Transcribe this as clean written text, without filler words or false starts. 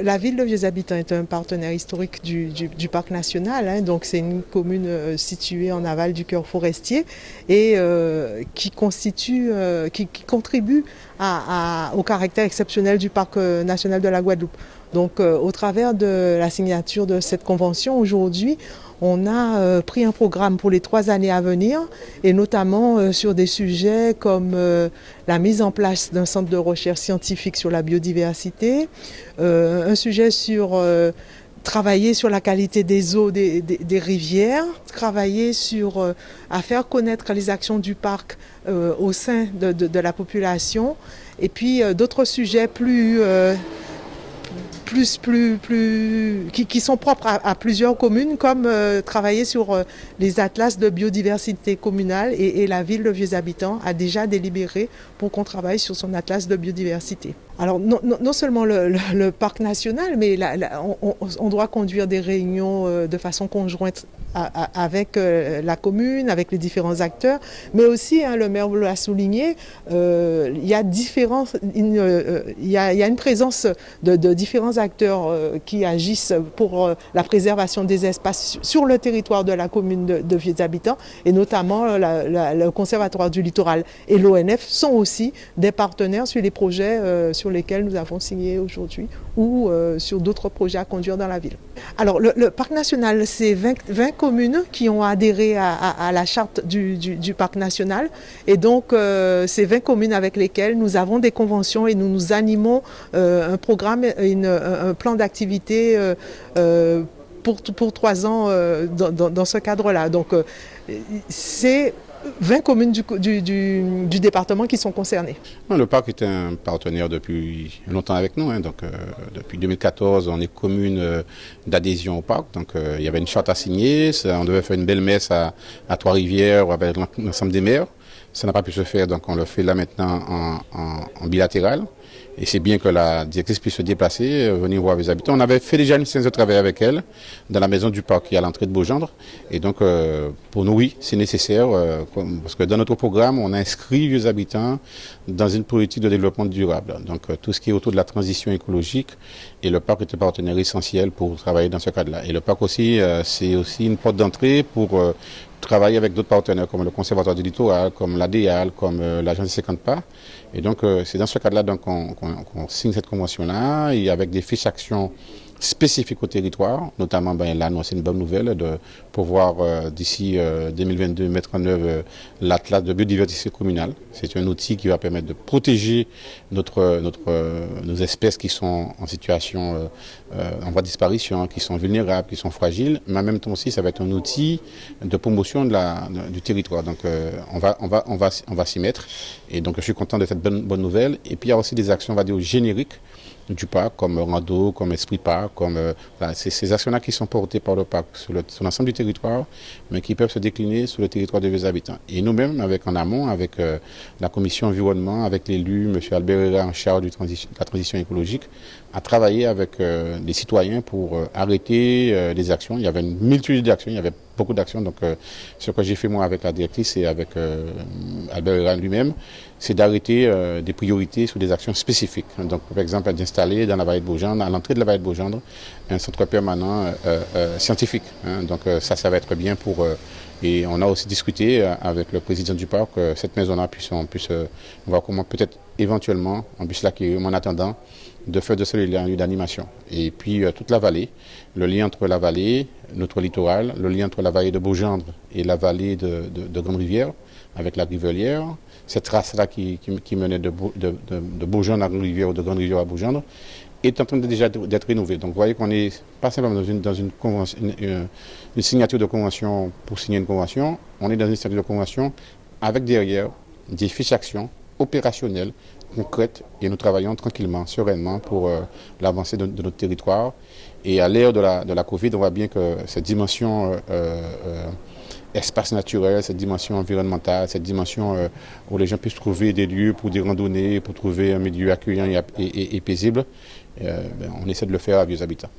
La ville de Vieux-Habitants est un partenaire historique du parc national, hein, donc c'est une commune située en aval du cœur forestier et qui contribue au caractère exceptionnel du parc national de la Guadeloupe. Donc au travers de la signature de cette convention aujourd'hui, on a pris un programme pour les 3 années à venir et notamment sur des sujets comme la mise en place d'un centre de recherche scientifique sur la biodiversité, un sujet sur travailler sur la qualité des eaux des rivières, travailler sur à faire connaître les actions du parc au sein de la population et puis d'autres sujets qui sont propres à plusieurs communes, comme travailler sur les atlas de biodiversité communale et la ville de Vieux-Habitants a déjà délibéré pour qu'on travaille sur son atlas de biodiversité. Alors non seulement le parc national, mais on doit conduire des réunions de façon conjointe avec la commune, avec les différents acteurs, mais aussi, hein, le maire l'a souligné, il y a une présence de différents acteurs qui agissent pour la préservation des espaces sur le territoire de la commune de Vieux-Habitants, et notamment le Conservatoire du littoral et l'ONF sont aussi des partenaires sur les projets sur lesquels nous avons signé aujourd'hui ou sur d'autres projets à conduire dans la ville. Alors le parc national, c'est 20 communes qui ont adhéré à la charte du parc national, et donc c'est 20 communes avec lesquelles nous avons des conventions et nous animons un programme, un plan d'activité pour 3 ans dans ce cadre-là. Donc c'est 20 communes du département qui sont concernées. Le parc est un partenaire depuis longtemps avec nous. Hein. Donc, depuis 2014, on est commune d'adhésion au parc. Donc, il y avait une charte à signer. On devait faire une belle messe à Trois-Rivières avec l'ensemble des maires. Ça n'a pas pu se faire, donc on le fait là maintenant en bilatéral. Et c'est bien que la directrice puisse se déplacer, venir voir les habitants. On avait fait déjà une séance de travail avec elle dans la maison du parc qui est à l'entrée de Beaugendre. Et donc, pour nous, oui, c'est nécessaire, parce que dans notre programme, on inscrit les habitants dans une politique de développement durable. Donc, tout ce qui est autour de la transition écologique, et le parc est un partenaire essentiel pour travailler dans ce cadre-là. Et le parc aussi, c'est aussi une porte d'entrée pour travailler avec d'autres partenaires comme le Conservatoire du littoral, comme l'ADEAL, comme l'Agence des 50 pas. Et donc, c'est dans ce cadre-là qu'on signe cette convention-là, et avec des fiches d'actions spécifiques au territoire, notamment là, c'est une bonne nouvelle de pouvoir d'ici 2022 mettre en œuvre l'atlas de biodiversité communale. C'est un outil qui va permettre de protéger nos espèces qui sont en situation en voie de disparition, qui sont vulnérables, qui sont fragiles, mais en même temps aussi ça va être un outil de promotion du territoire. Donc on va s'y mettre, et donc je suis content de cette bonne nouvelle. Et puis il y a aussi des actions, on va dire, génériques du parc, comme Rando, comme Esprit Parc, comme ces actions-là qui sont portées par le parc sur l'ensemble du territoire, mais qui peuvent se décliner sur le territoire de Vieux-Habitants. Et nous-mêmes, en amont, avec la commission environnement, avec l'élu, M. Albert Herrera, en charge de la transition écologique, à travailler avec les citoyens pour arrêter les actions. Il y avait une multitude d'actions, il y avait beaucoup d'actions. Donc, ce que j'ai fait moi avec la directrice et avec Albert Herrera lui-même, c'est d'arrêter des priorités sur des actions spécifiques. Donc, par exemple, d'installer dans la vallée de Beaugendre, à l'entrée de la vallée de Beaugendre, un centre permanent scientifique. Hein. Donc, ça va être bien pour... et on a aussi discuté avec le président du parc que cette maison-là on puisse voir comment peut-être éventuellement on puisse l'acquérir, en attendant de faire de celui-là un lieu d'animation. Et puis toute la vallée, le lien entre la vallée, notre littoral, le lien entre la vallée de Beaugendre et la vallée de Grande-Rivière, avec la Rivelière, cette trace-là qui menait de Beaugendre à Grande-Rivière ou de Grande-Rivière à Beaugendre, est en train déjà d'être rénové. Donc vous voyez qu'on n'est pas simplement dans une signature de convention pour signer une convention, on est dans une signature de convention avec derrière des fiches d'actions opérationnelles, concrètes, et nous travaillons tranquillement, sereinement pour l'avancée de notre territoire. Et à l'ère de la Covid, on voit bien que cette dimension espace naturel, cette dimension environnementale, cette dimension où les gens puissent trouver des lieux pour des randonnées, pour trouver un milieu accueillant et paisible, on essaie de le faire à Vieux-Habitants.